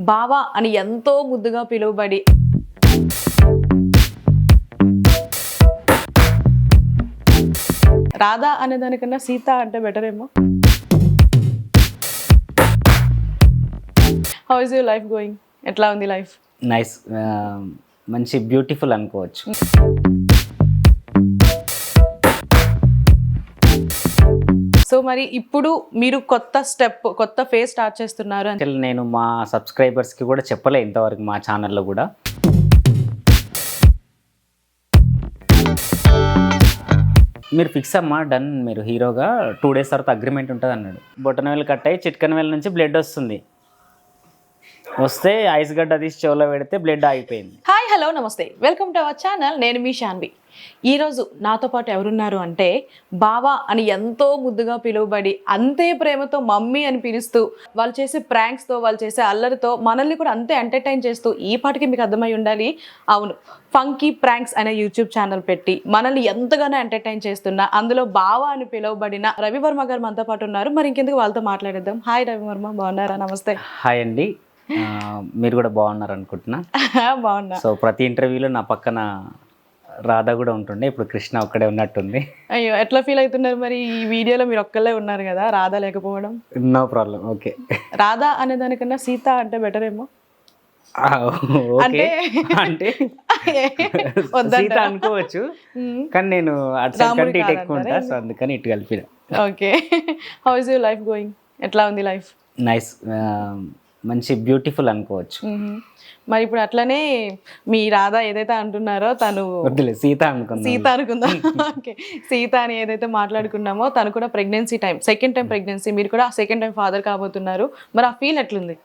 బావా అని ఎంతో ముద్దుగా పిలువబడి రాధా అనే దానికన్నా సీత అంటే బెటర్ ఏమో. How is your life going? ఎట్లా ఉంది లైఫ్? నైస్, మంచి బ్యూటిఫుల్ అనుకోవచ్చు. సో మరి ఇప్పుడు మీరు కొత్త ఫేజ్ స్టార్ట్ చేస్తున్నారు అని యాక్చువల్లీ నేను మా సబ్స్క్రైబర్స్కి కూడా చెప్పలే ఇంతవరకు మా ఛానల్లో కూడా. మీరు ఫిక్స్ అమ్మా, డన్, మీరు హీరోగా 2 days తర్వాత అగ్రిమెంట్ ఉంటుంది అన్నాడు. బొటనవేలు కట్ అయ్యి చిట్కనవేలు నుంచి బ్లడ్ వస్తుంది. వస్తే ఐస్ గడ్డ తీసి చెవులో పెడితే బ్లడ్ ఆగిపోయింది. హాయ్ హలో నమస్తే, వెల్కమ్ టు అవర్ ఛానల్. నేను మీ శాన్వి. ఈరోజు నాతో పాటు ఎవరున్నారు అంటే బావా అని ఎంతో ముద్దుగా పిలువబడి అంతే ప్రేమతో మమ్మీ అని పిలుస్తూ వాళ్ళు చేసే ప్రాంక్స్తో వాళ్ళు చేసే అల్లరితో మనల్ని కూడా అంతే ఎంటర్టైన్ చేస్తూ, ఈ పాటికి మీకు అర్థమై ఉండాలి, అవును, ఫంకీ ప్రాంక్స్ అనే యూట్యూబ్ ఛానల్ పెట్టి మనల్ని ఎంతగానో ఎంటర్టైన్ చేస్తున్న, అందులో బావా అని పిలువబడిన రవివర్మ గారు మనతో పాటు ఉన్నారు. మరి ఇంకెందుకు వాళ్ళతో మాట్లాడేద్దాం. హాయ్ రవివర్మ, బాగున్నారా? నమస్తే. హాయ్ అండి, మీరు కూడా బాగున్నారు అనుకుంటున్నా. బాగున్నా. సో ప్రతి ఇంటర్వ్యూలో నా పక్కన రాధా కూడా ఉంటుండే, ఇప్పుడు కృష్ణ ఒక్కడే ఉన్నట్టుంది. అయ్యో, ఎట్లా ఫీల్ అవుతున్నారు మరి? ఈ వీడియోలో మీరు ఒక్కళ్ళే ఉన్నారు కదా, రాధా లేకపోవడం. No problem, okay. రాధా అనే దానికన్నా సీత అంటే బెటర్ ఏమో. అంటే అంటే సీత అనుకోవచ్చు, కానీ నేను అటు కంటే ఇటు ఎక్కువ ఉంటా, సో అందుకని ఇటు కలిపిన. Okay. How is your life going? ఎట్లా ఉంది లైఫ్? నైస్, మంచి బ్యూటిఫుల్ అనుకోవచ్చు. మరి ఇప్పుడు అట్లనే మీ రాధా ఏదైతే అంటున్నారో తను వద్దులే, సీత అనుకుందాం. ఓకే, సీత అని ఏదైతే మాట్లాడుకున్నామో తను కూడా సెకండ్ టైం ప్రెగ్నెన్సీ, మీరు కూడా సెకండ్ టైం ఫాదర్ కాబోతున్నారు. మరి ఆ ఫీల్ ఎట్లుంది?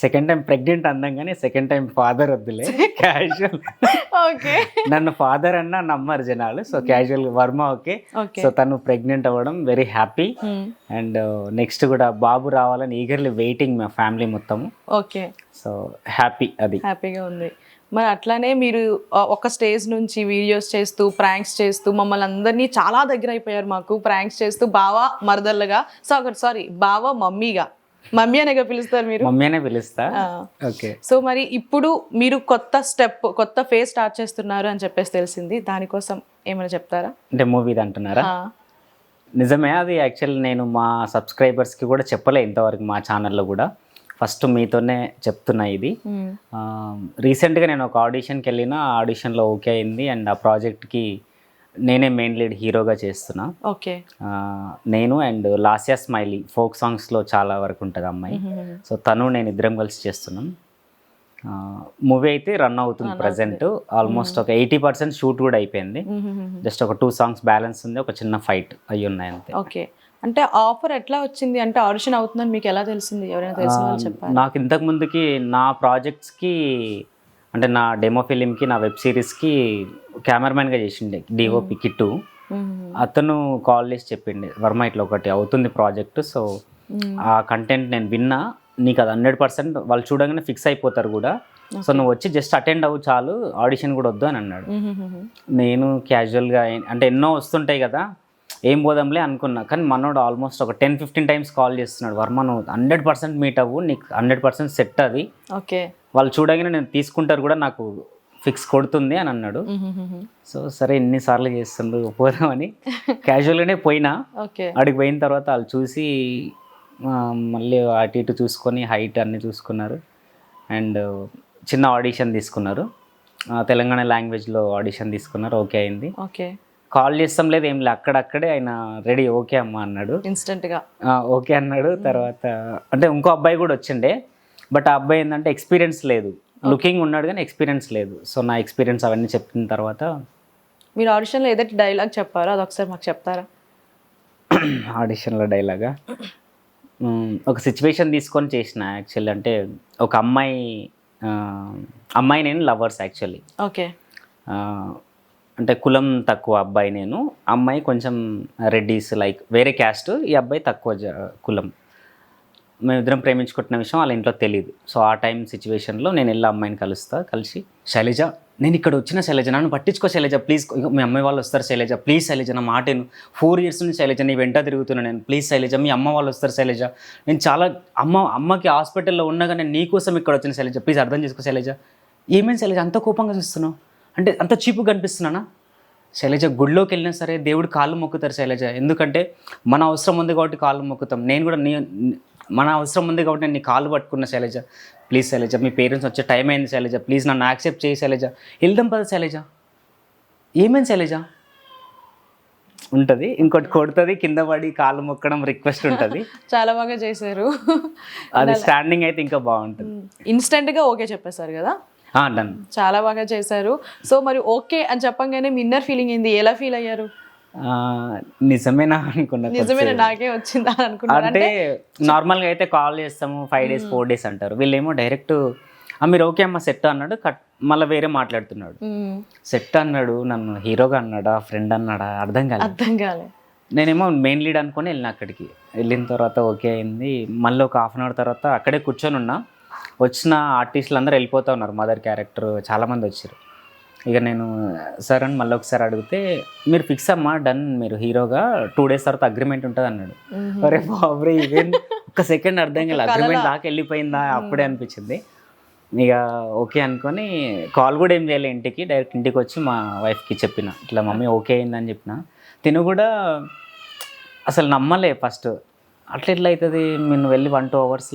సెకండ్ టైం ప్రెగ్నెంట్ అందాం కానీ సెకండ్ టైం ఫాదర్ వద్దులే, క్యాజువల్. ఓకే, నన్ను ఫాదర్ అన్నా నమ్మరు జనాలు, so casual Varma. Okay, so తను ప్రెగ్నెంట్ అవ్వడం వెరీ హ్యాపీ. అండ్ నెక్స్ట్ కూడా బాబు రావాలని ఈగర్లీ వెయిటింగ్ మా ఫ్యామిలీ మొత్తము. ఓకే, సో హ్యాపీ, అది హ్యాపీగా ఉంది. మరి అట్లానే మీరు ఒక స్టేజ్ నుంచి వీడియోస్ చేస్తూ ప్రాంక్స్ చేస్తూ మమ్మల్ని అందరినీ చాలా దగ్గర అయిపోయారు మాకు, ప్రాంక్స్ చేస్తూ బావా మరదళ్ళగా, సారీ బావా మమ్మీగా, మమ్మీ అనేగా పిలుస్తారు మీరు? మమ్మీ అనే పిలుస్తా. ఓకే. సో మరి ఇప్పుడు మీరు కొత్త ఫేజ్ స్టార్ట్ చేస్తున్నారు అని చెప్పేసి తెలిసింది, దానికోసం ఏమైనా చెప్తారా? అంటే మూవీది అంటున్నారా? నిజమే, అది యాక్చువల్లీ నేను మా సబ్స్క్రైబర్స్కి కూడా చెప్పలే ఇంతవరకు మా ఛానల్లో కూడా. ఫస్ట్ మీతోనే చెప్తున్నా ఇది. రీసెంట్గా నేను ఒక ఆడిషన్కి వెళ్ళిన, ఆ ఆడిషన్లో ఓకే అయింది. అండ్ ఆ ప్రాజెక్ట్కి నేనే మెయిన్ లీడ్ హీరోగా చేస్తున్నా. ఓకే. నేను అండ్ లాస్యా స్మైలీ ఫోక్ సాంగ్స్లో చాలా వరకు ఉంటుంది అమ్మాయి. సో తను నేను ఇద్దరం కలిసి చేస్తున్నాం. మూవీ అయితే రన్ అవుతుంది ప్రజెంట్. ఆల్మోస్ట్ ఒక 80% షూట్ కూడా అయిపోయింది. జస్ట్ ఒక 2 songs బ్యాలెన్స్ ఉంది, ఒక చిన్న ఫైట్ అయ్యి ఉన్నాయి అంతే. ఓకే. అంటే ఆఫర్ ఎట్లా వచ్చింది? అంటే ఆడిషన్ అవుతుందని మీకు ఎలా తెలిసింది? ఎవరైనా తెలిసిన వాళ్ళు చెప్పారు? నాకు ఇంతకు ముందుకి నా ప్రాజెక్ట్స్కి, అంటే నా డెమో ఫిలింకి, నా వెబ్ సిరీస్కి కెమెరామెన్గా చేసిండే డిఓపి కిట్టు. అతను కాల్ చేసి చెప్పిండే, వర్మ ఇట్లా ఒకటి అవుతుంది ప్రాజెక్ట్, సో ఆ కంటెంట్ నేను విన్నా, నీకు అది 100% వాళ్ళు చూడగానే ఫిక్స్ అయిపోతారు కూడా, సో నువ్వు వచ్చి జస్ట్ అటెండ్ అవ్వు చాలు, ఆడిషన్ కూడా వద్దు అని అన్నాడు. నేను క్యాజువల్గా, అంటే ఎన్నో వస్తుంటాయి కదా, ఏం పోదాంలే అనుకున్నా. కానీ మనోడు ఆల్మోస్ట్ ఒక 10-15 times కాల్ చేస్తున్నాడు, వర్మ నువ్వు 100% మీట్ అవ్వు, నీకు 100% సెట్ అది. ఓకే, వాళ్ళు చూడగానే నేను తీసుకుంటారు కూడా, నాకు ఫిక్స్ కొడుతుంది అని అన్నాడు. సో సరే ఎన్నిసార్లు చేస్తుండ్రు, పోదామని క్యాజువల్గానే పోయినా. అడిగి పోయిన తర్వాత వాళ్ళు చూసి మళ్ళీ అటు ఇటు చూసుకొని హైట్ అన్నీ చూసుకున్నారు. అండ్ చిన్న ఆడిషన్ తీసుకున్నారు, తెలంగాణ లాంగ్వేజ్లో ఆడిషన్ తీసుకున్నారు. ఓకే అయింది. ఓకే, కాల్ చేస్తాం లేదు ఏం లేదు, అక్కడక్కడే ఆయన రెడీ, ఓకే అమ్మా అన్నాడు ఇన్స్టెంట్గా. ఓకే అన్నాడు. తర్వాత అంటే ఇంకో అబ్బాయి కూడా వచ్చిండే, బట్ ఆ అబ్బాయి ఏంటంటే ఎక్స్పీరియన్స్ లేదు, లుకింగ్ ఉన్నాడు కానీ ఎక్స్పీరియన్స్ లేదు. సో నా ఎక్స్పీరియన్స్ అవన్నీ చెప్పిన తర్వాత, మీరు ఆడిషన్లో ఏదైతే డైలాగ్ చెప్పారో అది ఒకసారి మాకు చెప్తారా? ఆడిషన్లో డైలాగా, ఒక సిచ్యువేషన్ తీసుకొని చేసిన యాక్చువల్లీ. అంటే ఒక అమ్మాయి నేను లవర్స్ యాక్చువల్లీ. ఓకే. అంటే కులం తక్కువ అబ్బాయి నేను, అమ్మాయి కొంచెం రెడ్డీస్, లైక్ వేరే క్యాస్ట్, ఈ అబ్బాయి తక్కువ కులం. మేమిద్దరం ప్రేమించుకుంటున్న విషయం వాళ్ళ ఇంట్లో తెలియదు. సో ఆ టైం సిచ్యువేషన్లో నేను వెళ్ళి అమ్మాయిని కలిసి, శైలజ నేను ఇక్కడ వచ్చిన శైలజ, నన్ను పట్టించుకో శైలజ ప్లీజ్, మీ అమ్మాయి వాళ్ళు వస్తారు శైలజ ప్లీజ్ శైలజ, నా మాటను 4 years నుంచి శైలజ నీ వెంట తిరుగుతున్నాను నేను, ప్లీజ్ శైలజ మీ అమ్మ వాళ్ళు వస్తారు శైలజ, నేను చాలా అమ్మకి హాస్పిటల్లో ఉండగా నేను నీకోసం ఇక్కడ వచ్చిన శైలజ, ప్లీజ్ అర్థం చేసుకో శైలజ. ఏమేమి శైలజ అంత కోపంగా చూస్తున్నావు అంటే, అంత చీపుగా కనిపిస్తున్నానా శైలజ? గుడిలోకి వెళ్ళినా సరే దేవుడు కాళ్ళు మొక్కుతారు శైలజ, ఎందుకంటే మన అవసరం ఉంది కాబట్టి కాళ్ళు మొక్కుతాం. నేను కూడా మన అవసరం ఉంది కాబట్టి నేను నీ కాళ్ళు పట్టుకున్న శైలజ, ప్లీజ్ శైలజ మీ పేరెంట్స్ వచ్చే టైం అయింది శైలజ, ప్లీజ్ నన్ను యాక్సెప్ట్ చేయి శైలజ, వెళ్దాం పద శైలజ. ఏమైంది శైలజ ఉంటుంది, ఇంకోటి కొడుతుంది, కింద పడి కాళ్ళు మొక్కడం రిక్వెస్ట్ ఉంటుంది. చాలా బాగా చేశారు. అది స్టాండింగ్ అయితే ఇంకా బాగుంటుంది. ఇన్స్టెంట్గా ఓకే చెప్పేశారు కదా, డన్. చాలా బాగా చేశారు. సో మరి ఓకే అని చెప్పంగానే మీ ఇన్నర్ ఫీలింగ్ ఏంది, ఎలా ఫీల్ అయ్యారు? నిజమేనా అనుకున్నా, నిజమేనా నాకే వచ్చిందా అనుకున్నారు? అంటే నార్మల్గా అయితే కాల్ చేస్తాము 5 days 4 days అంటారు, వీళ్ళేమో డైరెక్ట్ మీరు ఓకే అమ్మ సెట్ అన్నాడు, మళ్ళీ వేరే మాట్లాడుతున్నాడు. సెట్ అన్నాడు, నన్ను హీరోగా అన్నాడా ఫ్రెండ్ అన్నాడా అర్థం కాలే. నేనేమో మెయిన్ లీడ్ అనుకొని వెళ్ళిన, అక్కడికి వెళ్ళిన తర్వాత ఓకే అయింది. మళ్ళీ ఒక 1/2 hour తర్వాత అక్కడే కూర్చొని ఉన్నా, వచ్చిన ఆర్టిస్టులు అందరూ వెళ్ళిపోతూ ఉన్నారు, మదర్ క్యారెక్టర్ చాలామంది వచ్చారు. ఇక నేను సార్ అని మళ్ళీ ఒకసారి అడిగితే, మీరు ఫిక్స్ అమ్మా డన్, మీరు హీరోగా 2 days తర్వాత అగ్రిమెంట్ ఉంటుంది అన్నాడు. అరే బాబరే, ఈవెన్ ఒక సెకండ్ అర్థం కాలేదు, అగ్రిమెంట్ దాకా వెళ్ళిపోయిందా అప్పుడే అనిపించింది. ఇక ఓకే అనుకొని కాల్ కూడా ఏం చేయలే, డైరెక్ట్ ఇంటికి వచ్చి మా వైఫ్కి చెప్పిన, ఇట్లా మమ్మీ ఓకే అయిందని చెప్పిన. తిను కూడా అసలు నమ్మలే ఫస్ట్, అట్లా ఎట్లా అవుతుంది, నేను వెళ్ళి 1-2 hours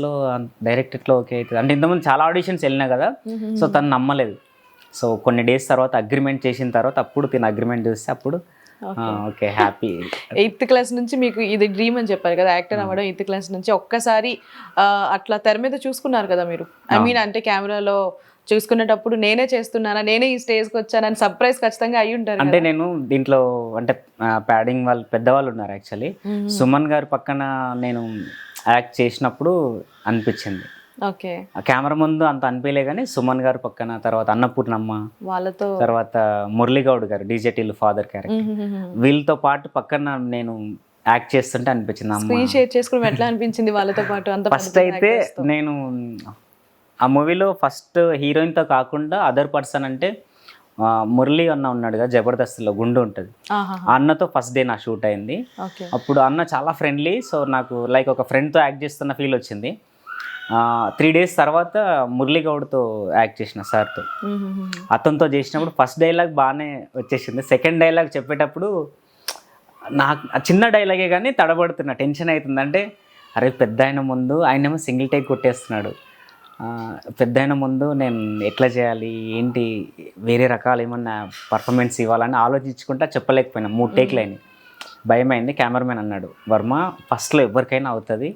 డైరెక్ట్ ఇట్లా ఓకే అవుతుంది అంటే, ఇంతకుముందు చాలా ఆడిషన్స్ వెళ్ళినా కదా, సో తను నమ్మలేదు. సో కొన్ని డేస్ తర్వాత అగ్రిమెంట్ చేసిన తర్వాత అప్పుడు తిన అగ్రిమెంట్ చూస్తే అప్పుడు ఓకే హ్యాపీ. 8th class నుంచి మీకు ఇది డ్రీమ్ అని చెప్పారు కదా, యాక్టర్ అవ్వడం. 8th class నుంచి ఒక్కసారి అట్లా తెర మీద చూసుకున్నారు కదా మీరు, ఐ మీన్ అంటే కెమెరాలో చూసుకునేటప్పుడు నేనే చేస్తున్నానా, నేనే ఈ స్టేజ్కి వచ్చానని సర్ప్రైజ్ ఖచ్చితంగా అయ్యి ఉంటారు. అంటే నేను దీంట్లో అంటే ప్యాడింగ్ వాళ్ళు పెద్దవాళ్ళు ఉన్నారు యాక్చువల్లీ, సుమన్ గారి పక్కన నేను యాక్ట్ చేసినప్పుడు అనిపించింది. ఓకే, కెమెరా ముందు అంత అనిపించలే కానీ సుమన్ గారు పక్కన, తర్వాత అన్నపూర్ణమ్మ వాళ్ళతో, తర్వాత మురళీగౌడ్ గారు డీజేటీలు ఫాదర్ క్యారెక్టర్, వీళ్ళతో పాటు పక్కన నేను యాక్ట్ చేస్తుంటే అనిపించింది. స్క్రీన్ షేర్ చేసుకుని ఎట్లా అనిపించింది వాళ్ళతో పాటు? అంత ఫస్ట్ అయితే నేను ఆ మూవీలో ఫస్ట్ హీరోయిన్తో కాకుండా అదర్ పర్సన్ అంటే మురళి అన్న ఉన్నాడు కదా జబర్దస్త్లో, గుండు ఉంటుంది, ఆ అన్నతో ఫస్ట్ డే నా షూట్ అయింది. అప్పుడు అన్న చాలా ఫ్రెండ్లీ, సో నాకు లైక్ ఒక ఫ్రెండ్తో యాక్ట్ చేస్తున్న ఫీల్ వచ్చింది. 3 days తర్వాత మురళీ గౌడ్తో యాక్ట్ చేసిన సార్తో, అతనితో చేసినప్పుడు ఫస్ట్ డైలాగ్ బాగానే వచ్చేసింది. సెకండ్ డైలాగ్ చెప్పేటప్పుడు నాకు చిన్న డైలాగే కానీ తడబడుతున్నా, టెన్షన్ అవుతుంది. అంటే అరే పెద్ద ఆయన ముందు, ఆయనేమో సింగిల్ టేక్ కొట్టేస్తున్నాడు, పెద్ద ఆయన ముందు నేను ఎట్లా చేయాలి ఏంటి, వేరే రకాలు ఏమన్నా పర్ఫార్మెన్స్ ఇవ్వాలని ఆలోచించుకుంటా చెప్పలేకపోయినా. 3 takes అయినాయి, భయమైంది. కెమెరామెన్ అన్నాడు, వర్మ ఫస్ట్లో ఎవరికైనా అవుతుంది,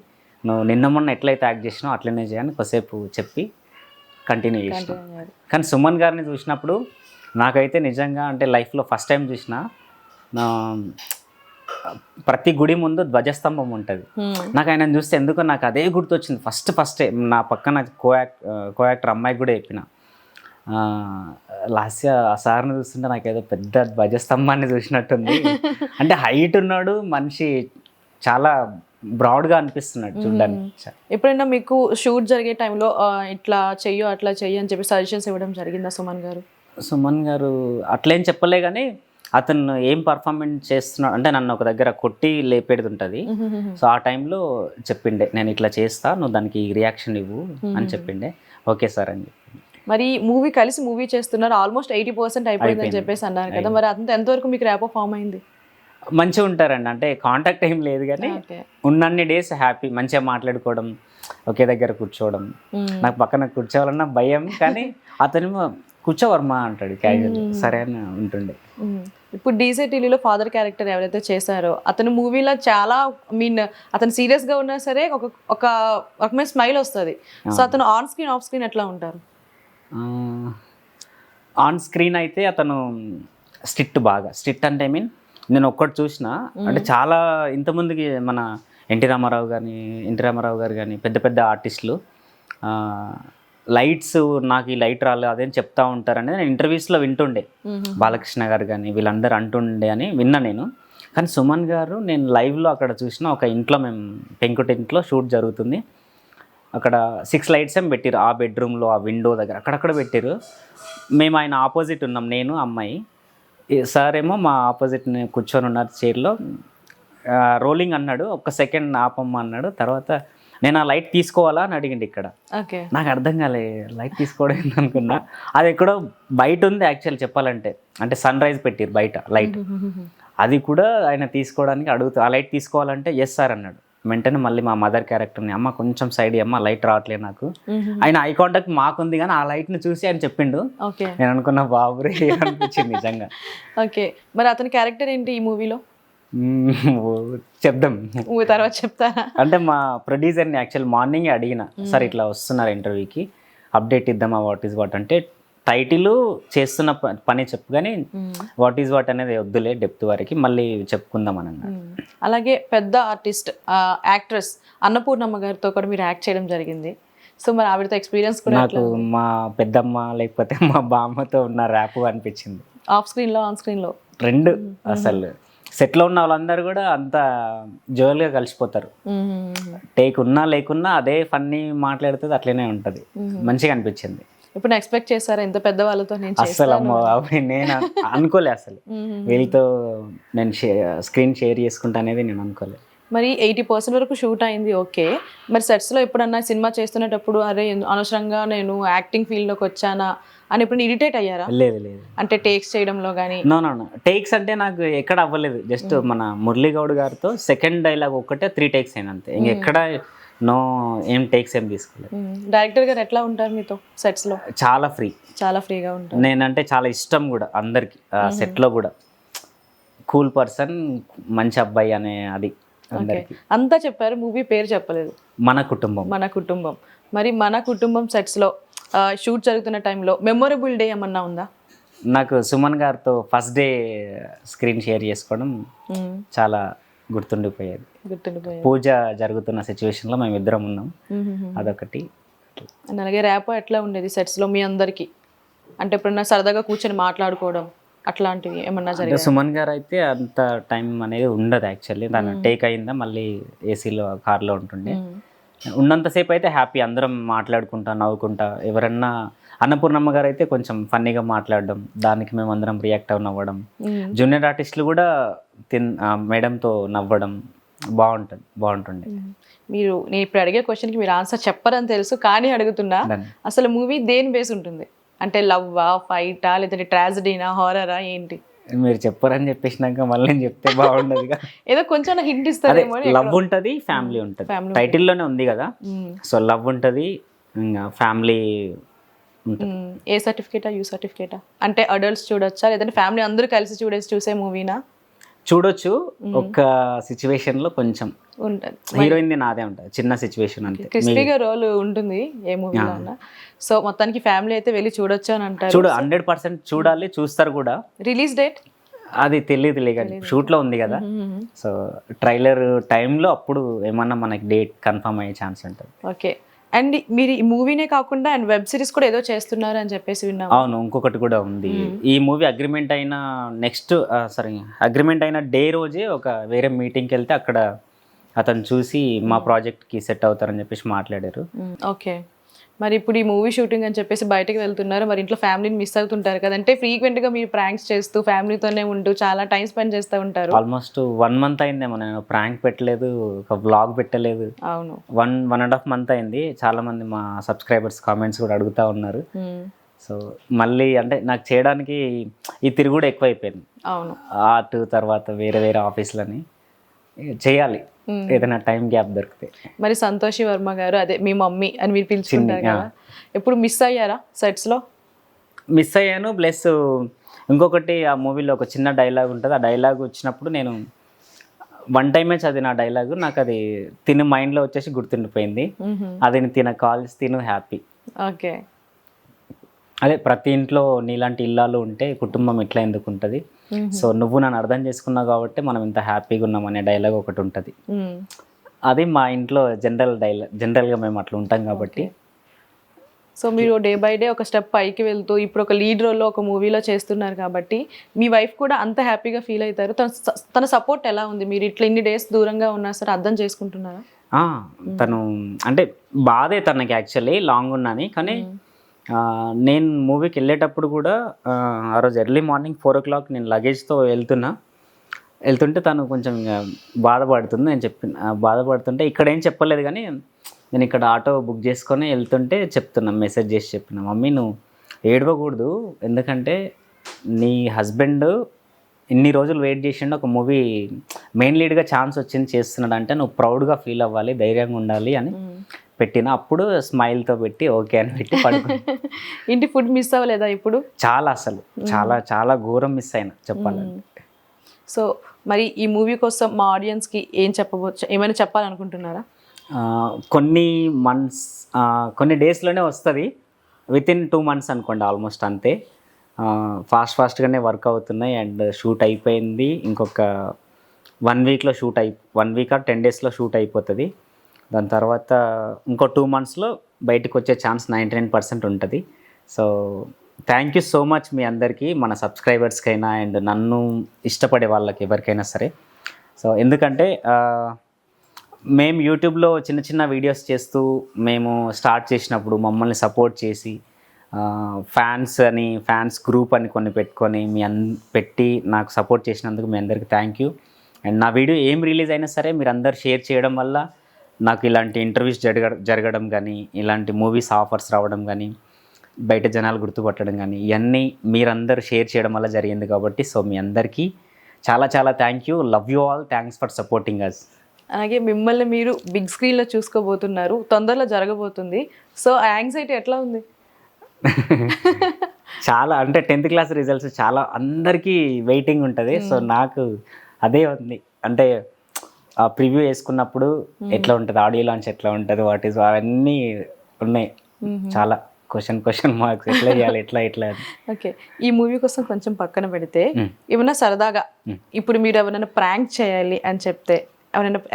నువ్వు నిన్న మొన్న ఎట్లయితే యాక్ట్ చేసినావు అట్లనే చేయని కొద్దిసేపు చెప్పి కంటిన్యూ చేసిన. కానీ సుమన్ గారిని చూసినప్పుడు నాకైతే నిజంగా అంటే లైఫ్లో ఫస్ట్ టైం చూసిన, ప్రతి గుడి ముందు ధ్వజస్తంభం ఉంటుంది, నాకు ఆయన చూస్తే ఎందుకో నాకు అదే గుర్తొచ్చింది. ఫస్టే నా పక్కన కో యాక్టర్ అమ్మాయికి కూడా చెప్పిన, లాస్య ఆ సార్ని చూస్తుంటే నాకు ఏదో పెద్ద ధ్వజస్తంభాన్ని చూసినట్టుంది. అంటే హైట్ ఉన్నాడు మనిషి, చాలా బ్రాడ్గా అనిపిస్తున్నాడు చూడడానికి. ఎప్పుడైనా మీకు షూట్ జరిగే టైంలో ఇట్లా చెయ్యో అట్లా చెయ్యి అని చెప్పి సజెషన్స్ ఇవ్వడం జరిగిందా సుమన్ గారు? సుమన్ గారు అట్లేం చెప్పలే కానీ అతను ఏం పర్ఫార్మెన్స్ చేస్తున్నాడు అంటే నన్ను ఒక దగ్గర కొట్టి లేపేది ఉంటుంది. సో ఆ టైంలో చెప్పిండే, నేను ఇట్లా చేస్తా, నువ్వు దానికి రియాక్షన్ ఇవ్వు అని చెప్పిండే. ఓకే సార్ అని చెప్పి. మరి కలిసి మూవీ చేస్తున్నారు, ఆల్మోస్ట్ 80% అయిపోయిందని చెప్పేసి అన్నారు కదా, మరి అంత ఎంతవరకు మీకు ర్యాపో ఫామ్ అయింది? మంచిగా ఉంటారండి, అంటే కాంటాక్ట్ ఏం లేదు కానీ ఉన్నన్ని డేస్ హ్యాపీ, మంచిగా మాట్లాడుకోవడం, ఒకే దగ్గర కూర్చోవడం. నాకు పక్కన కూర్చోవాలన్నా భయం, కానీ అతను కూర్చోవర్మా అంటాడు క్యాజువల్, సరే అని ఉంటుండే. ఇప్పుడు డీజేటీలో ఫాదర్ క్యారెక్టర్ ఎవరైతే చేశారో అతను మూవీలో చాలా అతను సీరియస్గా ఉన్నా సరే ఒక రకమైన స్మైల్ వస్తుంది. సో అతను ఆన్ స్క్రీన్ ఆఫ్ స్క్రీన్ ఎట్లా ఉంటారు? ఆన్ స్క్రీన్ అయితే అతను బాగా స్ట్రిక్ట్ అంటే ఐ మీన్ నేను ఒక్కటి చూసిన, అంటే చాలా ఇంతమందికి మన ఎన్టీ రామారావు గారు కానీ పెద్ద పెద్ద ఆర్టిస్టులు లైట్స్, నాకు ఈ లైట్ రాలేదు అదేం చెప్తా ఉంటారనేది నేను ఇంటర్వ్యూస్లో వింటుండే. బాలకృష్ణ గారు కానీ వీళ్ళందరూ అంటుండే అని విన్నా నేను. కానీ సుమన్ గారు నేను లైవ్లో అక్కడ చూసిన, ఒక ఇంట్లో మేము పెంకుటి ఇంట్లో షూట్ జరుగుతుంది, అక్కడ 6 లైట్స్ ఏం పెట్టారు ఆ బెడ్రూమ్లో, ఆ విండో దగ్గర అక్కడక్కడ పెట్టారు. మేము ఆయన ఆపోజిట్ ఉన్నాం, నేను అమ్మాయి. సార్ ఏమో మా ఆపోజిట్ కూర్చొని ఉన్నారు చైర్లో. రోలింగ్ అన్నాడు, ఒక్క సెకండ్ ఆపమ్మ అన్నాడు. తర్వాత నేను ఆ లైట్ తీసుకోవాలా అని అడిగిండు ఇక్కడ. ఓకే. నాకు అర్థం కాలే లైట్ తీసుకోవడం అనుకున్నా. అది ఎక్కడో బయట ఉంది యాక్చువల్ చెప్పాలంటే, అంటే సన్ రైజ్ పెట్టారు బయట లైట్. అది కూడా ఆయన తీసుకోవడానికి ఆ లైట్ తీసుకోవాలంటే ఎస్ సార్ అన్నాడు. వెంటనే మళ్ళీ మా మదర్ క్యారెక్టర్ని, అమ్మ కొంచెం సైడ్ అమ్మ లైట్ రావట్లేదు నాకు. ఆయన ఐ కాంటాక్ట్ మాకుంది కానీ ఆ లైట్ని చూసి ఆయన చెప్పిండు. నేను అనుకున్న బాబురే అనిపించింది నిజంగా. ఓకే, మరి అతని క్యారెక్టర్ ఏంటి ఈ మూవీలో? చెప్దాం తర్వాత చెప్తారా? అంటే మా ప్రొడ్యూసర్ని యాక్చువల్ మార్నింగే అడిగిన, సార్ ఇట్లా వస్తున్నారు ఇంటర్వ్యూకి, అప్డేట్ ఇద్దామా వాట్ ఈజ్ వాట్ అంటే. టైటిల్ చేస్తున్న పని చెప్పు కానీ వాట్ ఈజ్ వాట్ అనేది వద్దులే, డెప్త్ వరకు మళ్ళీ చెప్పుకుందాం అని అన్నాడు. అలాగే పెద్ద ఆర్టిస్ట్ యాక్ట్రెస్ అన్నపూర్ణమ్మ గారితో కూడా మీరు యాక్ట్ చేయడం జరిగింది. సో మరి ఆవిడతో ఎక్స్పీరియన్స్ కూడా నాకు మా పెద్దమ్మ లేకపోతే మా బామ్మతో ఉన్న ర్యాప్ అనిపించింది. ఆఫ్ స్క్రీన్లో ఆన్ స్క్రీన్లో రెండు. అసలు సెట్లో ఉన్న వాళ్ళందరూ కూడా అంత జోల్గా కలిసిపోతారు. టేక్ ఉన్నా లేకున్నా అదే ఫన్నీ మాట్లాడుతుంది, అట్లనే ఉంటుంది. మంచిగా అనిపించింది. ఇప్పుడు ఎక్స్పెక్ట్ చేశారా ఇంత పెద్ద వాళ్ళతో? అసలు నేను అనుకోలే అసలు వీళ్ళతో నేను స్క్రీన్ షేర్ చేసుకుంటా అనేది నేను అనుకోలే. మరి 80% వరకు షూట్ అయింది, ఓకే. మరి సెట్స్లో ఎప్పుడన్నా సినిమా చేస్తున్నప్పుడు అరే అనవసరంగా నేను యాక్టింగ్ ఫీల్డ్లోకి వచ్చానా అని ఎప్పుడు ఇరిటేట్ అయ్యారా? లేదు లేదు. అంటే టేక్స్ చేయడంలో కానీ? నో టేక్స్ అంటే నాకు ఎక్కడ అవ్వలేదు. జస్ట్ మన మురళీ గౌడ్ గారితో సెకండ్ డైలాగ్ ఒక్కటే 3 టేక్స్ అయిన అంతే. ఇంకెక్కడ నో ఏం టేక్స్ ఏం తీసుకోలేదు. డైరెక్టర్ గారు ఎట్లా ఉంటారు మీతో సెట్స్లో? చాలా ఫ్రీగా ఉంటారు. నేనంటే చాలా ఇష్టం కూడా అందరికి. సెట్లో కూడా కూల్ పర్సన్, మంచి అబ్బాయి అనే అది అందరికి అంతా చెప్పారు. మూవీ పేరు చెప్పలేదు. మన కుటుంబం. మరి మన కుటుంబం సెట్స్లో షూట్ జరుగుతున్న టైంలో మెమొరబుల్ డే ఏమన్నా ఉందా? నాకు సుమన్ గారితో ఫస్ట్ డే స్క్రీన్ షేర్ చేసుకోవడం చాలా గుర్తుండిపోయేది. పూజ జరుగుతున్న సిచ్యువేషన్లో మేము ఇద్దరం ఉన్నాం, అదొకటి. అలాగే ర్యాప్ ఎట్లా ఉండేది సెట్స్లో మీ అందరికి? అంటే ఎప్పుడన్నా సరదాగా కూర్చొని మాట్లాడుకోవడం అట్లాంటివి ఏమన్నా జరిగాయి? సుమన్ గారు అయితే అంత టైం అనేది ఉండదు యాక్చువల్లీ. దాన్ని టేక్ అయిందా మళ్ళీ ఏసీలో కార్లో ఉంటుండే. ఉన్నంతసేపు అయితే హ్యాపీ, అందరం మాట్లాడుకుంటా నవ్వుకుంటా. ఎవరన్నా అన్నపూర్ణమ్మ గారు అయితే కొంచెం ఫన్నీగా మాట్లాడడం, దానికి మేము అందరం రియాక్ట్ అవ్వడం. జూనియర్ ఆర్టిస్టులు కూడా మేడంతో నవ్వడం బాగుంటుండే. నేను ఇప్పుడు అడిగే క్వశ్చన్కి మీరు ఆన్సర్ చెప్పరని తెలుసు కానీ అడుగుతున్నా, అసలు మూవీ దేని బేస్ ఉంటుంది? అంటే లవ్వా, ఫైటా, లేదంటే ట్రాజడీనా, హారరా, ఏంటి? మీరు చెప్పరని చెప్పేసినాక మళ్ళీ నేను చెప్తే బాగుండదు. ఏదో కొంచెం హింట్ ఇస్తారేమో. లవ్ ఉంటుంది, ఫ్యామిలీ ఉంటుంది, టైటిల్లోనే ఉంది కదా. సో లవ్ ఉంటుంది, ఇంకా ఫ్యామిలీ ఉంటుంది. ఏ సర్టిఫికేటా, యూ సర్టిఫికేటా? అంటే అడల్ట్స్ చూడొచ్చా లేదంటే ఫ్యామిలీ అందరూ కలిసి చూసే మూవీనా? చూడొచ్చు. ఒక సిచ్యువేషన్ లో కొంచెం ఉంటుంది, హీరోయిన్ నాదే ఉంటుంది, చిన్న సిచ్యువేషన్ అంతే. క్రిస్పీగా రోల్ ఉంటుంది ఏ మూవీలో అన్నా. సో మొత్తానికి ఫ్యామిలీ అయితే వెళ్ళి చూడొచ్చు అని అంటారు. 100% చూడాలి, చూస్తారు కూడా. రిలీజ్ డేట్ అది తెలియదు లేక షూట్ లో ఉంది కదా. సో ట్రైలర్ టైంలో అప్పుడు ఏమన్నా మనకి డేట్ కన్ఫర్మ్ అయ్యే ఛాన్స్ ఉంటుంది. ఓకే. అండ్ మీరు ఈ మూవీనే కాకుండా అండ్ వెబ్ సిరీస్ కూడా ఏదో చేస్తున్నారు అని చెప్పేసి విన్నాను. అవును, ఇంకొకటి కూడా ఉంది. ఈ మూవీ అగ్రిమెంట్ అయిన డే రోజే ఒక వేరే మీటింగ్కి వెళ్తే అక్కడ అతను చూసి మా ప్రాజెక్ట్కి సెట్ అవుతారని చెప్పేసి మాట్లాడారు. ఓకే. మరి ఇప్పుడు ఈ మూవీ షూటింగ్ అని చెప్పేసి బయటకు వెళ్తున్నారు, మరి ఇంట్లో ఫ్యామిలీని మిస్ అవుతుంటారు కదంటే ఫ్రీక్వెంట్గా మీరు ప్రాంక్స్ చేస్తూ ఫ్యామిలీతోనే ఉంటూ చాలా టైం స్పెండ్ చేస్తూ ఉంటారు. ఆల్మోస్ట్ 1 month అయిందేమో నేను ప్రాంక్ పెట్టలేదు, ఒక వ్లాగ్ పెట్టలేదు. అవును, 1.5 month అయింది. చాలా మంది మా సబ్స్క్రైబర్స్ కామెంట్స్ కూడా అడుగుతూ ఉన్నారు. సో మళ్ళీ అంటే నాకు చేయడానికి ఈ తిరుగుడు ఎక్కువైపోయింది. అవును, ఆర్ట్ తర్వాత వేరే ఆఫీసులని చేయాలి, ఏదైనా టైం గ్యాప్ దొరికితే. మరి సంతోషి వర్మ గారు, అదే మీ మమ్మీ అని మీరు పిలుచుకుంటారు కదా, ఎప్పుడు మిస్ అయ్యారా సెట్స్లో? మిస్ అయ్యాను. ప్లస్ ఇంకొకటి, ఆ మూవీలో ఒక చిన్న డైలాగ్ ఉంటుంది. ఆ డైలాగ్ వచ్చినప్పుడు నేను 1 టైమే చదివిన డైలాగు, నాకు అది తిను మైండ్లో వచ్చేసి గుర్తుండిపోయింది. అది తిన కాల్స్ తిను హ్యాపీ. ఓకే. అదే ప్రతి ఇంట్లో నీలాంటి ఇల్లాలు ఉంటే కుటుంబం ఇట్లా ఎందుకు ఉంటుంది, సో నువ్వు నన్ను అర్థం చేసుకున్నావు కాబట్టి మనం ఇంత హ్యాపీగా ఉన్నాం అనే డైలాగ్ ఒకటి ఉంటుంది. అది మా ఇంట్లో జనరల్గా మేము అట్లా ఉంటాం కాబట్టి. సో మీరు డే బై డే ఒక స్టెప్ పైకి వెళ్తూ ఇప్పుడు ఒక లీడ్ రోల్లో ఒక మూవీలో చేస్తున్నారు కాబట్టి మీ వైఫ్ కూడా అంత హ్యాపీగా ఫీల్ అవుతారు. తన సపోర్ట్ ఎలా ఉంది? మీరు ఇట్లా ఇన్ని డేస్ దూరంగా ఉన్నా సరే అర్థం చేసుకుంటున్నారా? తను అంటే బాధే తనకి యాక్చువల్లీ లాంగ్ ఉన్నాని, కానీ నేను మూవీకి వెళ్ళేటప్పుడు కూడా ఆ రోజు ఎర్లీ మార్నింగ్ 4 o'clock నేను లగేజ్తో వెళ్తుంటే తను కొంచెం బాధపడుతుంది. నేను బాధపడుతుంటే ఇక్కడ ఏం చెప్పలేదు, కానీ నేను ఇక్కడ ఆటో బుక్ చేసుకొని వెళ్తుంటే చెప్తున్నా, మెసేజ్ చేసి చెప్పిన, మమ్మీ నువ్వు ఏడవకూడదు, ఎందుకంటే నీ హస్బెండ్ ఇన్ని రోజులు వెయిట్ చేసిండు, ఒక మూవీ మెయిన్ లీడ్గా ఛాన్స్ వచ్చింది చేస్తున్నాడు అంటే నువ్వు ప్రౌడ్గా ఫీల్ అవ్వాలి, ధైర్యంగా ఉండాలి అని పెట్టిన. అప్పుడు స్మైల్తో పెట్టి ఓకే అని పెట్టి పడుకుని. ఇంటి ఫుడ్ మిస్ అవ్వలేదా ఇప్పుడు? చాలా, అసలు చాలా చాలా ఘోరం మిస్ అయినా చెప్పాలంటే. సో మరి ఈ మూవీ కోసం మా ఆడియన్స్కి ఏమైనా చెప్పాలనుకుంటున్నారా? కొన్ని మంత్స్, కొన్ని డేస్లోనే వస్తుంది, వితిన్ 2 months అనుకోండి, ఆల్మోస్ట్ అంతే. ఫాస్ట్గానే వర్క్ అవుతున్నాయి అండ్ షూట్ అయిపోయింది. ఇంకొక 1 weekలో 1 week or 10 daysలో షూట్ అయిపోతుంది. దాని తర్వాత ఇంకో 2 monthsలో బయటకు వచ్చే ఛాన్స్ 99% ఉంటుంది. So thank you so much మీ అందరికీ, మన సబ్స్క్రైబర్స్కైనా అండ్ నన్ను ఇష్టపడే వాళ్ళకి ఎవరికైనా సరే. సో ఎందుకంటే మేము యూట్యూబ్లో చిన్న చిన్న వీడియోస్ చేస్తూ మేము స్టార్ట్ చేసినప్పుడు మమ్మల్ని సపోర్ట్ చేసి ఫ్యాన్స్ గ్రూప్ అని కొన్ని పెట్టుకొని పెట్టి నాకు సపోర్ట్ చేసినందుకు మీ అందరికీ థ్యాంక్ యూ. అండ్ నా వీడియో ఏం రిలీజ్ అయినా సరే మీరు అందరు షేర్ చేయడం వల్ల నాకు ఇలాంటి ఇంటర్వ్యూస్ జరగడం కానీ, ఇలాంటి మూవీస్ ఆఫర్స్ రావడం కానీ, బయట జనాలు గుర్తుపట్టడం కానీ, ఇవన్నీ మీరందరూ షేర్ చేయడం వల్ల జరిగింది కాబట్టి సో మీ అందరికీ చాలా చాలా thank you. Love you all. Thanks for supporting us. అలాగే మిమ్మల్ని మీరు బిగ్ స్క్రీన్లో చూసుకోబోతున్నారు, తొందరలో జరగబోతుంది. సో ఆ యాంగ్జైటీ ఎట్లా ఉంది? చాలా, అంటే 10th class రిజల్ట్స్ చాలా అందరికీ వెయిటింగ్ ఉంటుంది. సో నాకు అదే ఉంది, అంటే ఆ ప్రివ్యూ వేసుకున్నప్పుడు ఎట్లా ఉంటుంది, ఆడియో లాంచ్ ఎట్లా ఉంటుంది, అవన్నీ ఉన్నాయి. చాలా క్వశ్చన్ మార్క్స్, ఎట్లా చేయాలి, ఎట్లా. ఓకే, ఈ మూవీ కోసం కొంచెం పక్కన పెడితే ఏమన్నా సరదాగా ఇప్పుడు మీరు ఎవరైనా ప్రాంక్ చేయాలి అని చెప్తే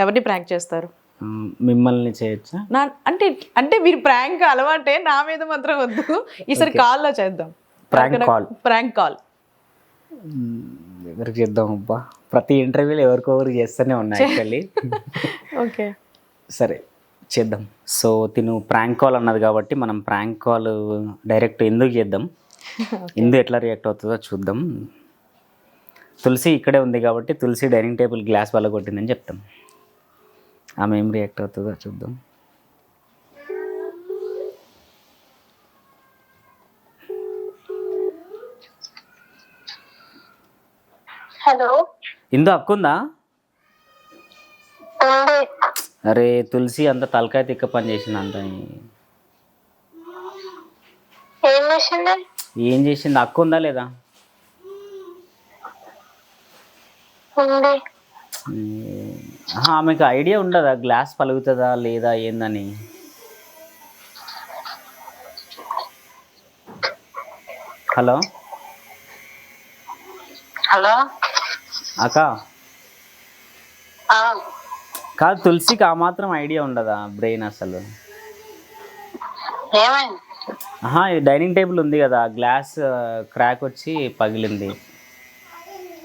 ఎవరిని ప్రాంక్ చేస్తారు? మిమ్మల్ని చేయొచ్చా? అంటే మీరు ప్రాంక్ అలవాటే, నా మీద మాత్రం వద్దు. ఈసారి కాల్లో చేద్దాం, ప్రాంక్ కాల్. ఎవరికి చేద్దాం అబ్బా, ప్రతి ఇంటర్వ్యూలో ఎవరికొవరికి చేస్తూనే ఉన్నాయి యాక్చువల్లీ. ఓకే సరే చేద్దాం. సో తిను ప్రాంక్ కాల్ అన్నది కాబట్టి మనం ప్రాంక్ కాల్ డైరెక్ట్ ఎందుకు చేద్దాం, ఎందుకు ఎట్లా రియాక్ట్ అవుతుందో చూద్దాం. తులసి ఇక్కడే ఉంది కాబట్టి తులసి డైనింగ్ టేబుల్ గ్లాస్ వల్ల కొట్టిందని చెప్తాం. ఆమె ఏం రియాక్ట్ అవుతుందో చూద్దాం. హలో, ఇందు అక్కుందా? అరే తులసి అంత తలకాయ తిక్క పని చేసింది, అంత ఏం చేసింది? అక్కుందా లేదా? ఆమెకు ఐడియా ఉండదా గ్లాస్ పలుగుతుందా లేదా ఏందని? హలో అక్క, కాదు తులసికి ఆ మాత్రం ఐడియా ఉండదా బ్రెయిన్ అసలు? ఈ డైనింగ్ టేబుల్ ఉంది కదా, గ్లాస్ క్రాక్ వచ్చి పగిలింది.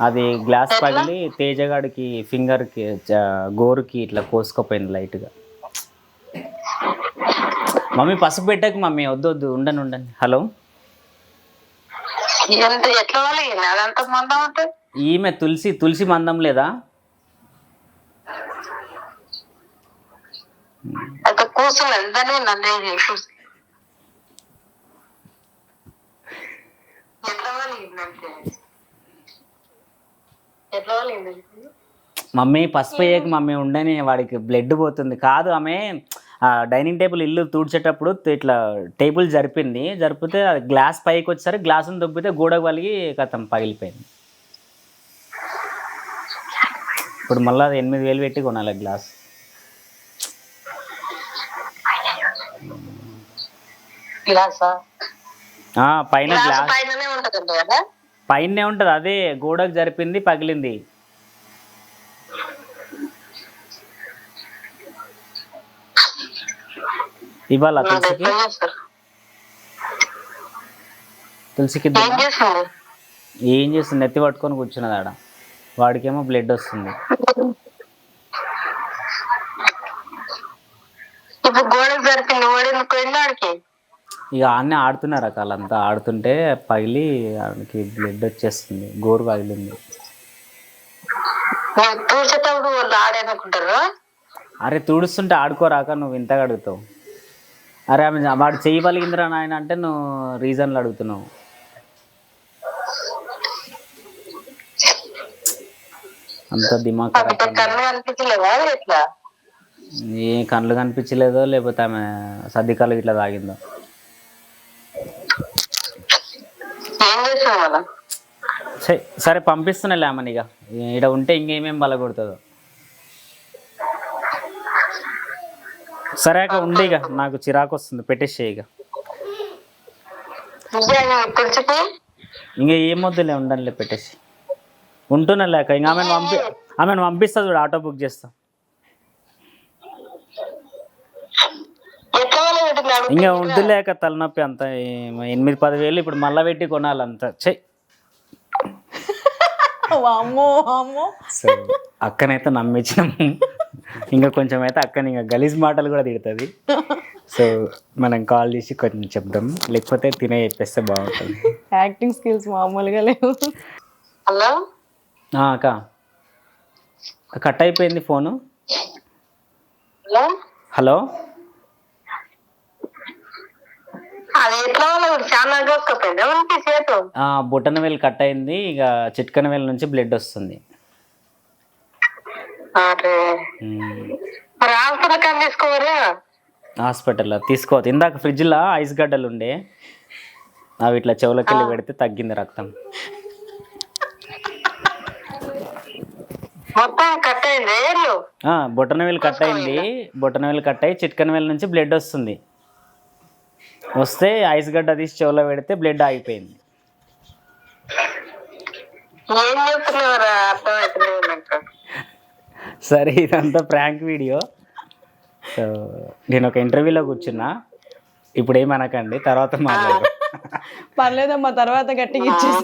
అది గ్లాస్ పగిలి తేజగాడికి ఫింగర్కి గోరుకి ఇట్లా కోసుకుపోయింది లైట్గా. మమ్మీ పసుపు పెట్టకు మమ్మీ, వద్దు ఉండండి. హలో, ఈమె తులసి మందం లేదా? మమ్మీ పసుపు వేయక మమ్మీ, ఉండని వాడికి బ్లడ్ పోతుంది. కాదు ఆమె డైనింగ్ టేబుల్ ఇల్లు తుడిచేటప్పుడు ఇట్లా టేబుల్ జరిపితే అది గ్లాస్ పైకి వచ్చేసరి గ్లాసును దొబ్బితే గోడకు వలిగి కథం పగిలిపోయింది. ఇప్పుడు మళ్ళీ అది 8,000 పెట్టి కొనాలి గ్లాస్. పైన గ్లాస్ పైనే ఉంటుంది, అదే గోడకు జరిపింది పగిలింది. ఇవాళ తులసికి ఏం చేస్తుంది, నెత్తి పట్టుకొని కూర్చున్నది ఆడ. వాడికేమో బ్లడ్ వస్తుంది. ఇక ఆడనే ఆడుతున్నారు వాళ్ళంతా ఆడుతుంటే పగిలి ఆయనకి బ్లడ్ వచ్చేస్తుంది, గోరు పగిలింది. చూసేటప్పుడు వాళ్ళు ఆడేనుకుంటారు. అరే తుడుస్తుంటే ఆడుకోరాక నువ్వు ఇంతగా అడుగుతావు. అరే ఆమె వాడు చేయగలిగిందిరా నాయన అంటే నువ్వు రీజన్లు అడుగుతున్నావు. అంత దిమాగ్ కన్ను అనిపించలేదా ఎట్లా? ఏ కళ్ళు కనిపించలేదో లేకపోతే ఆమె సర్దికాలు ఇట్లా తాగిందో. ఏం చేసావు వాళ్ళ? సరే పంపిస్తున్నాలే ఆమెను, ఇక ఇక్కడ ఉంటే ఇంకేమేం బలగొడుతుందో. సరే అక్క ఉండి, ఇక నాకు చిరాకు వస్తుంది, పెట్టేసే ఇక. ఇంకా ఏం వద్దులే, ఉండాలిలే, పెట్టేసి ఉంటున్నా లేక. ఇంకా ఆమెను పంపిస్తా చూడు, ఆటో బుక్ చేస్తా. ఇంకా వద్దులేక తలనొప్పి అంత 8-10 వేలు ఇప్పుడు మళ్ళా పెట్టి కొనాలంతా. చెయ్యి సో అక్కనైతే నమ్మించినాము. ఇంకా కొంచెం అయితే అక్కని ఇంకా గలీజ్ మాటలు కూడా తిడుతుంది. సో మనం కాల్ చేసి కొంచెం చెప్దాం, లేకపోతే తినే చెప్పేస్తే బాగుంటుంది. యాక్టింగ్ స్కిల్స్ మామూలుగా లేవు. హలో అక్క కట్ అయిపోయింది ఫోను. హలో హలో అది ఎట్లా చాలా దోసుకపోయింది చేతు. బొటన వేలు కట్ అయింది, ఇక చిట్కన వేలు నుంచి బ్లడ్ వస్తుంది. మరి హాస్పిటల్ తీసుకోవరా? హాస్పిటల్లో తీసుకోవద్దు. ఇందాక ఫ్రిడ్జ్లో ఐస్ గడ్డలు ఉండే, అవి ఇట్లా చెవులకి వెళ్ళి పెడితే తగ్గింది రక్తం. మొత్తం కట్ అయింది. బొటన వేలు కట్ అయింది, బొటన వేలు కట్ అయ్యి చిట్కన వేలు నుంచి బ్లడ్ వస్తుంది. వస్తే ఐస్ గడ్డ తీసి చెవులో పెడితే బ్లడ్ ఆగిపోయింది. ఏం చెప్తున్నారా అర్థమవుతుంది నాకు. సరే ఇదంతా ప్రాంక్ వీడియో. సో నేను ఒక ఇంటర్వ్యూలో కూర్చున్నా, ఇప్పుడు ఏమనకండి, తర్వాత మాట్లాడదాం. పర్లేదమ్మా, తర్వాత గట్టిగా ఇచ్చేసి.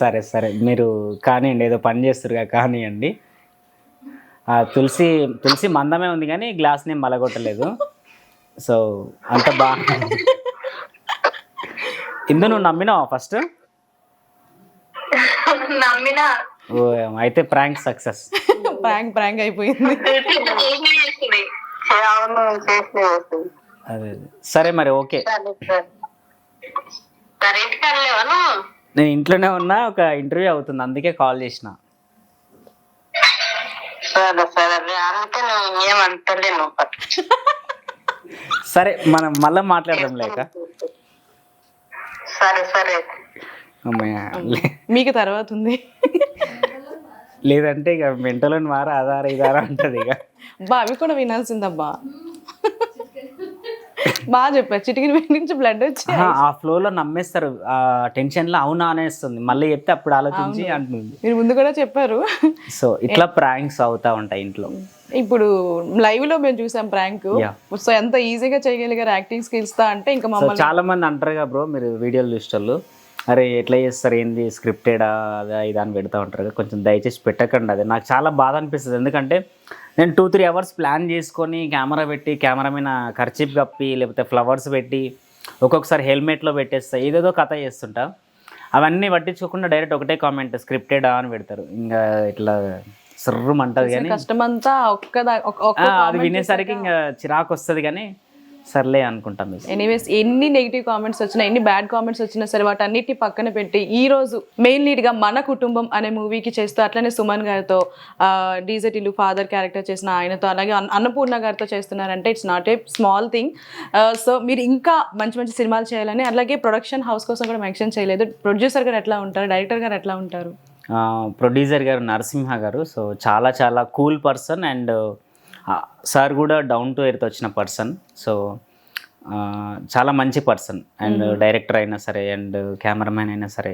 సరే సరే మీరు కానివ్వండి, ఏదో పని చేస్తురుగా కానివ్వండి. తులసి మందమే ఉంది కానీ గ్లాస్ని మలగొట్టలేదు. సో అంత బాగా. ఇందు నువ్వు నమ్మినావా ఫస్ట్? నమ్మినా. ఓ అయితే ప్రాంక్ సక్సెస్. ప్రాంక్ అయిపోయింది. అదే సరే మరి ఓకే. నేను ఇంట్లోనే ఉన్నా, ఒక ఇంటర్వ్యూ అవుతుంది, అందుకే కాల్ చేసిన. సరే మనం మళ్ళీ మాట్లాడదాం లేక. సరే సరే మీకు తర్వాత ఉంది. లేదంటే ఇక మెంటలో మారా ఆధార ఇదారా ఉంటుంది ఇక. అవి కూడా వినాల్సిందబ్బా. బాగా చెప్పారు, చిటికిన నుంచి బ్లడ్ వచ్చి ఆ ఫ్లోలో నమ్మేస్తారు, ఆ టెన్షన్లో అవునా అనేస్తుంది, మళ్ళీ చెప్తే అప్పుడు ఆలోచించి అంటుంది. మీరు ముందు కూడా చెప్పారు. సో ఇట్లా ప్రాంక్స్ అవుతా ఉంటాయి ఇంట్లో. ఇప్పుడు లైవ్ లో మేము చూసాం ప్రాంక్. సో ఎంత ఈజీగా చేయగలిగారు యాక్టింగ్ స్కిల్స్ తో అంటే ఇంకా మమ్మల్ని చాలా మంది అంటారుగా బ్రో, మీరు వీడియోలు చూసేటోళ్ళు, అరే ఎట్లా చేస్తారు ఏంది స్క్రిప్టెడా అదా ఇదా అని పెడతా ఉంటారు. కొంచెం దయచేసి పెట్టకండి, అది నాకు చాలా బాధ అనిపిస్తుంది. ఎందుకంటే నేను 2-3 అవర్స్ ప్లాన్ చేసుకొని కెమెరా పెట్టి, కెమెరా మీద కర్చీప్ కప్పి లేకపోతే ఫ్లవర్స్ పెట్టి, ఒక్కొక్కసారి హెల్మెట్లో పెట్టేస్తా, ఏదేదో కథ చేస్తుంటా. అవన్నీ పట్టించుకోకుండా డైరెక్ట్ ఒకటే కామెంట్ స్క్రిప్టెడా అని పెడతారు. ఇంకా ఇట్లా సర్రమంటది కానీ కష్టమంతా అది వినేసరికి ఇంకా చిరాకు వస్తుంది. కానీ సర్లే అనుకుంటాం. ఎనీవేస్ ఎన్ని నెగిటివ్ కామెంట్స్ వచ్చినా, ఎన్ని బ్యాడ్ కామెంట్స్ వచ్చినా సరే వాటన్నిటిని పక్కన పెట్టి ఈ రోజు మెయిన్ లీడ్ గా మన కుటుంబం అనే మూవీకి చేస్తూ, అట్లనే సుమన్ గారితో డీజెటిలు ఫాదర్ క్యారెక్టర్ చేసిన ఆయనతో, అలాగే అన్నపూర్ణ గారితో చేస్తున్నారంటే it's not a small thing. So మీరు ఇంకా మంచి మంచి సినిమాలు చేయాలని, అలాగే ప్రొడక్షన్ హౌస్ కోసం కూడా మెన్షన్ చేయలేదు. ప్రొడ్యూసర్ గారు ఎట్లా ఉంటారు, డైరెక్టర్ గారు ఎట్లా ఉంటారు? ప్రొడ్యూసర్ గారు నరసింహ గారు. సో చాలా చాలా కూల్ పర్సన్, అండ్ సార్ కూడా డౌన్ టు ఎర్త్ వచ్చిన పర్సన్. సో చాలా మంచి పర్సన్. అండ్ డైరెక్టర్ అయినా సరే, అండ్ కెమెరామ్యాన్ అయినా సరే,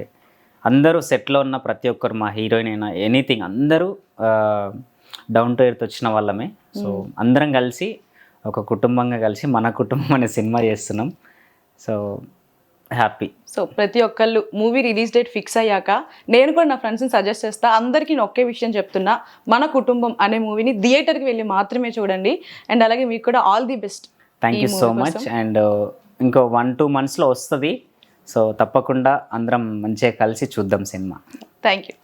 అందరూ సెట్లో ఉన్న ప్రతి ఒక్కరు, మా హీరోయిన్ అయినా ఎనీథింగ్, అందరూ డౌన్ టు ఎర్త్ వచ్చిన వాళ్ళమే. సో అందరం కలిసి ఒక కుటుంబంగా కలిసి మన కుటుంబం అనే సినిమా చేస్తున్నాం. So happy. సో ప్రతి ఒక్కళ్ళు మూవీ రిలీజ్ డేట్ ఫిక్స్ అయ్యాక నేను కూడా నా ఫ్రెండ్స్ని సజెస్ట్ చేస్తా, అందరికీ నేను ఒకే విషయం చెప్తున్నా, మన కుటుంబం అనే మూవీని థియేటర్కి వెళ్ళి మాత్రమే చూడండి. అండ్ అలాగే మీకు కూడా all the best. Thank you so much. And ఇంకో 1-2 monthsలో వస్తుంది. సో తప్పకుండా అందరం మంచిగా కలిసి చూద్దాం సినిమా. Thank you.